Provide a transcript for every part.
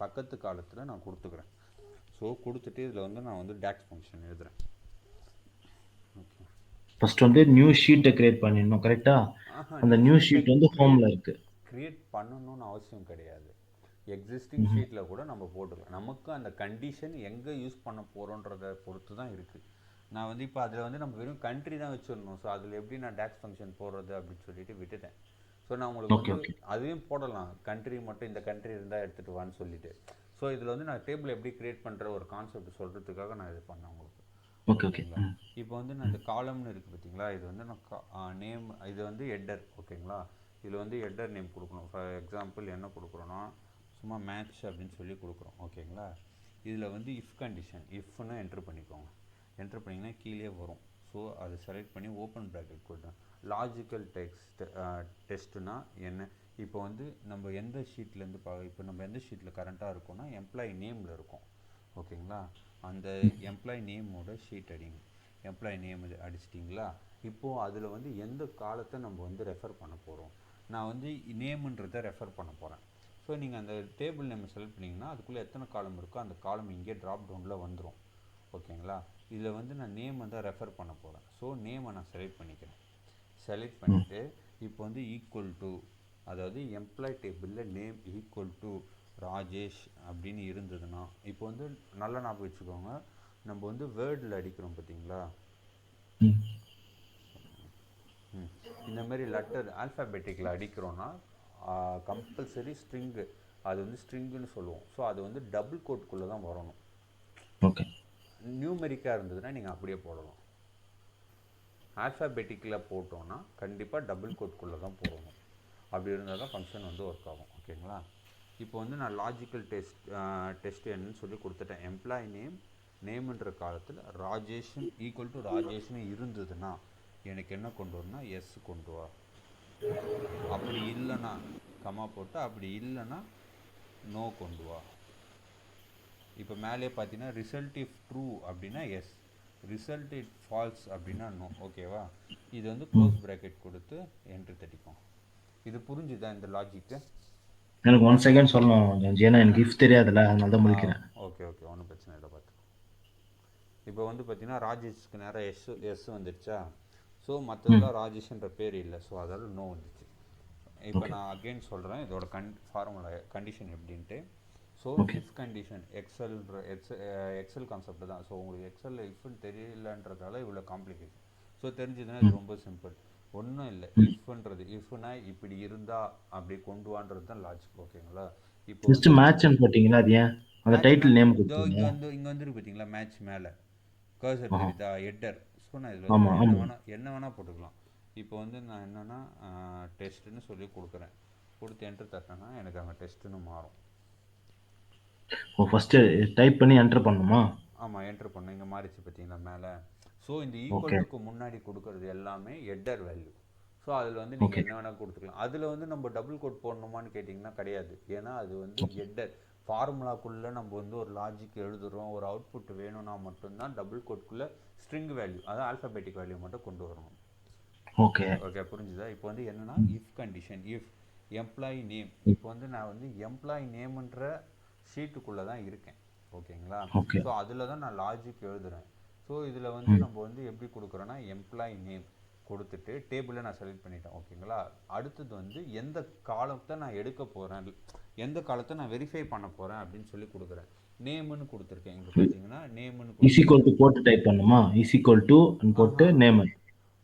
பக்கத்து காலத்தில் நான் கொடுத்துக்கிறேன். ஸோ கொடுத்துட்டு இதில் வந்து நான் வந்து DAX ஃபங்க்ஷன் எழுதுகிறேன். ஓகே, ஃபர்ஸ்ட் வந்து நியூ ஷீட்டை கிரியேட் பண்ணிடணும், கரெக்டா? அந்த நியூ ஷீட்டை ஷீட் வந்து ஹோம்ல இருக்கு. கிரியேட் பண்ணணும்னு அவசியம் கிடையாது. எக்ஸிஸ்டிங் ஷீட்டில் கூட நம்ம போட்டுக்கலாம். நமக்கு அந்த கண்டிஷன் எங்கே யூஸ் பண்ண போகிறோன்றதை பொறுத்து தான் இருக்குது. நான் வந்து இப்போ அதில் வந்து நம்ம வெறும் கண்ட்ரி தான் வச்சுருந்தோம். ஸோ அதில் எப்படி நான் DAX ஃபங்க்ஷன் போடுறது அப்படின்னு சொல்லிட்டு விட்டுட்டேன். ஸோ நான் உங்களுக்கு ஓகே வந்து ஓகே அதையும் போடலாம், கண்ட்ரி மட்டும் இந்த கண்ட்ரி இருந்தால் எடுத்துகிட்டு வான்னு சொல்லிட்டு. ஸோ இதில் வந்து நான் டேபிள் எப்படி க்ரியேட் பண்ணுற ஒரு கான்செப்ட் சொல்கிறதுக்காக நான் இது பண்ணேன் உங்களுக்கு. Okay okay. ஓகேங்களா? இப்போ வந்து நான் இந்த காலம்னு இருக்குது பார்த்தீங்களா, இது வந்து நான் நேம், இது வந்து ஹெட்டர். ஓகேங்களா? இதில் வந்து ஹெட்டர் நேம் கொடுக்கணும். ஃபார் எக்ஸாம்பிள் என்ன கொடுக்குறோன்னா சும்மா மேட்ச் அப்படின்னு சொல்லி கொடுக்குறோம். ஓகேங்களா? இதில் வந்து இஃப் கண்டிஷன், இஃப்னு என்ட்ரு பண்ணிக்கோங்க. என்ட்ரு பண்ணிங்கன்னா கீழே வரும். ஸோ அதை செலக்ட் பண்ணி ஓப்பன் ப்ராக்கெட் கொடுத்தேன். லாஜிக்கல் டெஸ்ட்டுனா என்ன? இப்போ வந்து நம்ம எந்த ஷீட்லேருந்து இப்போ நம்ம எந்த ஷீட்டில் கரண்ட்டாக இருக்கோம்னா எம்ப்ளாயி நேமில் இருக்கும். ஓகேங்களா? அந்த எம்ப்ளாயி நேமோட ஷீட் அடிங்க. எம்ப்ளாயி நேம் அடிச்சிட்டிங்களா? இப்போது அதில் வந்து எந்த காலத்தை நம்ம வந்து ரெஃபர் பண்ண போகிறோம். நான் வந்து நேமுன்றதை ரெஃபர் பண்ண போகிறேன். ஸோ நீங்கள் அந்த டேபிள் நேம் செலக்ட் பண்ணிங்கன்னா அதுக்குள்ளே எத்தனை காலம் இருக்கோ அந்த காலம் இங்கே ட்ராப் டவுனில் வந்துடும். ஓகேங்களா? இதில் வந்து நான் நேம் வந்து ரெஃபர் பண்ண போகிறேன். ஸோ நேமை நான் செலக்ட் பண்ணிக்கிறேன். செலக்ட் பண்ணிவிட்டு இப்போ வந்து ஈக்குவல் டு, அதாவது எம்ப்ளாய் டேபிளில் நேம் ஈக்குவல் டு ராஜேஷ் அப்படின்னு இருந்ததுன்னா, இப்போ வந்து நல்லா ஞாபகம் வச்சுக்கோங்க, நம்ம வந்து வேர்டில் அடிக்கிறோம் பார்த்தீங்களா, இந்த மாதிரி லெட்டர் ஆல்ஃபாபெட்டிக்கில் அடிக்கிறோன்னா கம்பல்சரி ஸ்ட்ரிங்கு, அது வந்து ஸ்ட்ரிங்குன்னு சொல்லுவோம். ஸோ அது வந்து டபுள் கோட்குள்ளே தான் வரணும். ஓகே. நியூமெரிக்காக இருந்ததுன்னா நீங்கள் அப்படியே போடலாம். ஆல்ஃபாபெட்டிக்கில் போட்டோன்னா கண்டிப்பாக டபுள் கோட்குள்ளே தான் போடணும். அப்படி இருந்தால் தான் ஃபங்க்ஷன் வந்து ஒர்க் ஆகும். ஓகேங்களா? இப்போ வந்து நான் லாஜிக்கல் டெஸ்ட் என்னன்னு சொல்லி கொடுத்துட்டேன். எம்ப்ளாயி நேமுன்ற காலத்தில் ராஜேஷன் ஈக்குவல் டு ராஜேஷ்னு இருந்ததுன்னா எனக்கு என்ன கொண்டு வரணும்னா எஸ் கொண்டு வா. அப்படி இல்லைன்னா கமா போட்டு, அப்படி இல்லைன்னா நோ கொண்டு வா. இப்போ மேலே பார்த்தீங்கன்னா ரிசல்ட் இஃப் ட்ரூ அப்படின்னா எஸ், ரிசல்ட் இட் ஃபால்ஸ் அப்படின்னா நோ. ஓகேவா? இது வந்து க்ளோஸ் ப்ராக்கெட் கொடுத்து என்ட்ரு தட்டிக்கும். இது புரிஞ்சுதா இந்த லாஜிக்கு? எனக்கு 1 செகண்ட் சொல்லணும், ஏன்னா எனக்கு இஃப் தெரியாதுல்ல, அதனால தான் முடிக்கிறேன். ஓகே ஓகே, ஒன்றும் பிரச்சனை இல்லை. பார்த்து இப்போ வந்து பார்த்தீங்கன்னா ராஜேஷ்க்கு நேராக எஸ் வந்துடுச்சா? ஸோ மற்றதெல்லாம் ராஜேஷ்ன்ற பேர் இல்லை. ஸோ அதாவது நோ வந்துச்சு. இப்போ நான் அகெயின் சொல்கிறேன் இதோட ஃபார்முலா கண்டிஷன் எப்படின்ட்டு. So if condition Excel concept தான். ஸோ உங்களுக்கு எக்ஸல் இஃப்னு தெரியலன்றதால இவ்வளோ காம்ப்ளிகேஷன். ஸோ தெரிஞ்சதுன்னா இது ரொம்ப சிம்பிள். ஒன்றும் இல்லை, இஃப்ன்றது இஃப்னா இப்படி இருந்தா அப்படி கொண்டு வான்றது தான் லாஜிக். ஓகேங்களா? இப்போ ஜஸ்ட் வந்து மேட்ச்னு போட்டிங்களா, அது ஏன் அந்த மேட்ச்னா டைட்டில் நேம் இதோ இங்கே கொடுத்தீங்க? வந்து பார்த்தீங்களா மேட்ச் மேலே கர்சர் ஆஹா. தெரியுதா, ஹெட்டர். ஸோ நான் இதில் வந்து ஆமா ஆமா. என்ன வேணால் போட்டுக்கலாம். இப்போ வந்து நான் என்னென்னா டெஸ்ட்டுன்னு சொல்லி கொடுக்குறேன். கொடுத்து என்ட்ரு தட்டினேன்னா எனக்கு அங்கே டெஸ்ட்டுன்னு மாறும். ஓ, ஃபர்ஸ்ட் டைப் பண்ணி என்டர் பண்ணுமா? ஆமாம், என்ட்ரு பண்ண இங்கே மாறிச்சு பார்த்தீங்களா மேலே. ஸோ இந்த ஓகே ஈக்குவல் டுக்கு முன்னாடி கொடுக்குறது எல்லாமே ஹெட்டர் வேல்யூ. ஸோ அதில் வந்து நீங்கள் ஓகே என்ன வேணால் கொடுத்துக்கலாம். அதில் வந்து நம்ம டபுள் கோட் போடணுமான்னு கேட்டிங்கன்னா கிடையாது. ஏன்னா அது வந்து ஹெட்டர் ஃபார்முலாக்குள்ளே நம்ம வந்து ஒரு லாஜிக் எழுதுகிறோம், ஒரு அவுட்புட் வேணும்னா மட்டும்தான் டபுள் கோட்குள்ளே ஸ்ட்ரிங் வேல்யூ, அதாவது ஆல்ஃபாபெட்டிக் வேல்யூ மட்டும் கொண்டு வரணும். ஓகே ஓகே, புரிஞ்சுதா? இப்போ வந்து என்னென்னா if condition, if employee name, இப்போ வந்து நான் வந்து எம்ப்ளாயி நேம்ன்ற ஷீட்டுக்குள்ளே தான் இருக்கேன். ஓகேங்களா? ஓகே. ஸோ அதில் தான் நான் லாஜிக் எழுதுகிறேன். ஸோ இதில் வந்து நம்ம வந்து எப்படி கொடுக்குறோன்னா எம்ப்ளாயி நேம் கொடுத்துட்டு டேபிளை நான் செலக்ட் பண்ணிட்டேன். ஓகேங்களா? அடுத்தது வந்து எந்த காலத்தை நான் எடுக்க போகிறேன், எந்த காலத்தை நான் வெரிஃபை பண்ண போகிறேன் அப்படின்னு சொல்லி கொடுக்குறேன். நேமுன்னு கொடுத்துருக்கேன். இங்கே பார்த்தீங்கன்னா நேமுன்னு இஸ் ஈக்குவல் டு போட்டு டைப் பண்ணுமா? இஸ் ஈக்குவல் டு போட்டு name.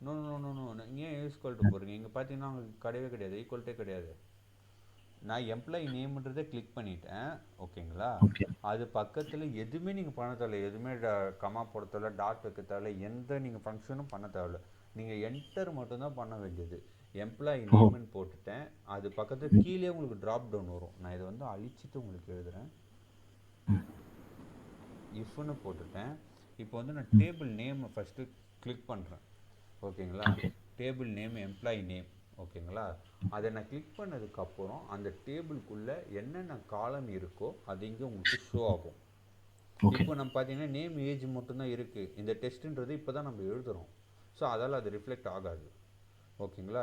No no no no no, ஏன் ஈக்குவல் டு போடுறீங்க? இங்கே பார்த்தீங்கன்னா உங்களுக்கு கிடையவே கிடையாது, ஈக்குவல்ட்டே கிடையாது. நான் எம்ப்ளாயி நேம்ன்றதை கிளிக் பண்ணிட்டேன். ஓகேங்களா? ஓகே அது பக்கத்தில் எதுவுமே நீங்கள் பண்ண தேவையில்ல, எதுவுமே கமா போட தேவையில்ல, டாட் வைக்க தேவையில்ல, எந்த நீங்கள் ஃபங்க்ஷனும் பண்ண தேவையில்ல. நீங்கள் என்டர் மட்டும்தான் பண்ண வேண்டியது. எம்ப்ளாயி ஓ நேம்னு போட்டுட்டேன். அது பக்கத்தில் கீழே உங்களுக்கு ட்ராப் டவுன் வரும். நான் இதை வந்து அழிச்சிட்டு உங்களுக்கு எழுதுகிறேன். இஃப்னு போட்டுட்டேன். இப்போ வந்து நான் டேபிள் நேம் ஃபஸ்ட்டு கிளிக் பண்ணுறேன். ஓகேங்களா? Table name employee name. ஓகேங்களா? அதை நான் கிளிக் பண்ணதுக்கப்புறம் அந்த டேபிளுக்குள்ளே என்னென்ன காலம் இருக்கோ அது இங்கே உங்களுக்கு ஷோ ஆகும். ஓகே இப்போ நம்ம பார்த்தீங்கன்னா நேம் ஏஜ் மட்டும்தான் இருக்குது. இந்த டெஸ்ட்டுன்றது இப்போ தான் நம்ம எழுதுகிறோம். ஸோ அதால் அது ரிஃப்ளெக்ட் ஆகாது. ஓகேங்களா?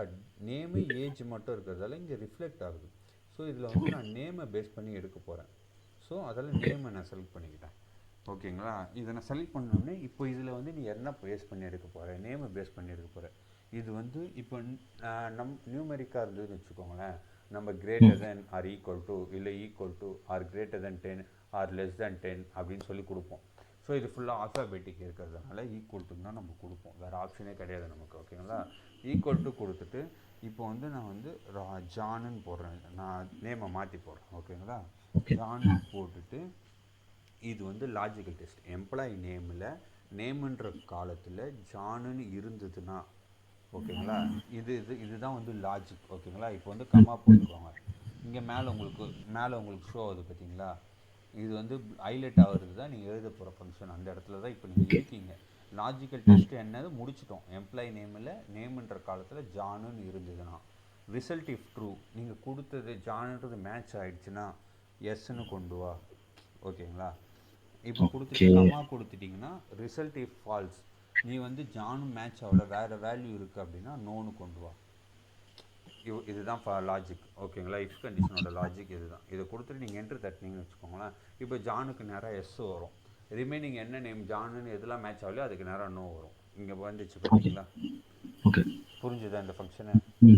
நேமு ஏஜ் மட்டும் இருக்கிறதால இங்கே ரிஃப்ளெக்ட் ஆகுது. ஸோ இதில் வந்து நான் நேமை பேஸ் பண்ணி எடுக்க போகிறேன். ஸோ அதில் ஓகே நேமை நான் செலக்ட் பண்ணிக்கிட்டேன். ஓகேங்களா? இதை நான் செலக்ட் பண்ணோடனே இப்போ இதில் வந்து நீ என்ன பேஸ் பண்ணி எடுக்க போகிற, நேமை பேஸ் பண்ணி எடுக்க போகிற. இது வந்து இப்போ நியூமெரிக்காக இருந்ததுன்னு வச்சுக்கோங்களேன், நம்ம greater hmm than or equal to இல்லை equal to or greater than 10 or less than 10 அப்படின்னு சொல்லி கொடுப்போம். ஸோ இது ஃபுல்லாக ஆல்ஃபாபெட்டிக் இருக்கிறதுனால ஈக்குவல் டுன்னு தான் நம்ம கொடுப்போம், வேறு ஆப்ஷனே கிடையாது நமக்கு. ஓகேங்களா? ஈக்குவல் டு கொடுத்துட்டு இப்போ வந்து நான் வந்து ஜானுன்னு போடுறேன், நான் நேமை மாற்றி போடுறேன். ஓகேங்களா? ஓகே ஜானுன்னு போட்டுட்டு இது வந்து லாஜிக்கல் டெஸ்ட். எம்ப்ளாயி நேமில் நேமுன்ற காலத்தில் ஜானுன்னு இருந்ததுன்னா, ஓகேங்களா, இதுதான் வந்து லாஜிக். ஓகேங்களா? இப்போ வந்து கம்மா போட்டுக்கோங்க. இங்கே மேலே உங்களுக்கு ஷோ ஆகுது பார்த்தீங்களா, இது வந்து ஹைலைட் ஆகிறது தான் நீங்கள் எழுத போகிற ஃபங்க்ஷன். அந்த இடத்துல தான் இப்போ நீங்கள் ஓகே இருக்கீங்க. லாஜிக்கல் ம் டெஸ்ட் என்னது முடிச்சிட்டோம். எம்ப்ளாயி நேமுன்ற காலத்தில் ஜானுன்னு இருந்ததுன்னா, ரிசல்ட் இஃப் ட்ரூ, நீங்கள் கொடுத்தது ஜானுன்றது மேட்ச் ஆகிடுச்சுன்னா எஸ்ன்னு கொண்டு வா. ஓகேங்களா? இப்போ கொடுத்துட்டு ஓகே கம்மா கொடுத்துட்டிங்கன்னா ரிசல்ட் இஃப் ஃபால்ஸ், நீ வந்து ஜானும் மேட்ச் ஆகல வேறு வேல்யூ இருக்குது அப்படின்னா நோன்னு கொண்டு வா. இதுதான் லாஜிக். ஓகேங்களா? இஃப் கண்டிஷனோட லாஜிக் இதுதான். இதை கொடுத்துட்டு நீங்கள் என்ட்ரு தட்டினீங்கன்னு வச்சுக்கோங்களேன், இப்போ ஜானுக்கு நேராக எஸ் வரும். ரிமைனிங் என்ன நேம் ஜானுன்னு எதெல்லாம் மேட்ச் ஆகலையோ அதுக்கு நேராக நோ வரும். இங்கே வந்துச்சு ஓகே பார்த்தீங்களா? ஓகே புரிஞ்சுதா இந்த ஃபங்க்ஷனு?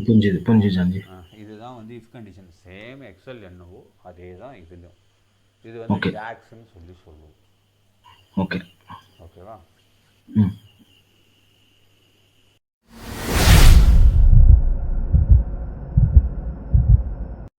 புரிஞ்சுது புரிஞ்சுது ஜான்ஜி. இதுதான் வந்து இஃப் கண்டிஷன். சேம் எக்ஸல் என்னவோ அதே தான் இதுலையும். இது வந்து ஓகே டேக்ஸ்ன்னு சொல்லி சொல்லுவோம். ஓகே ஓகேவா? ம்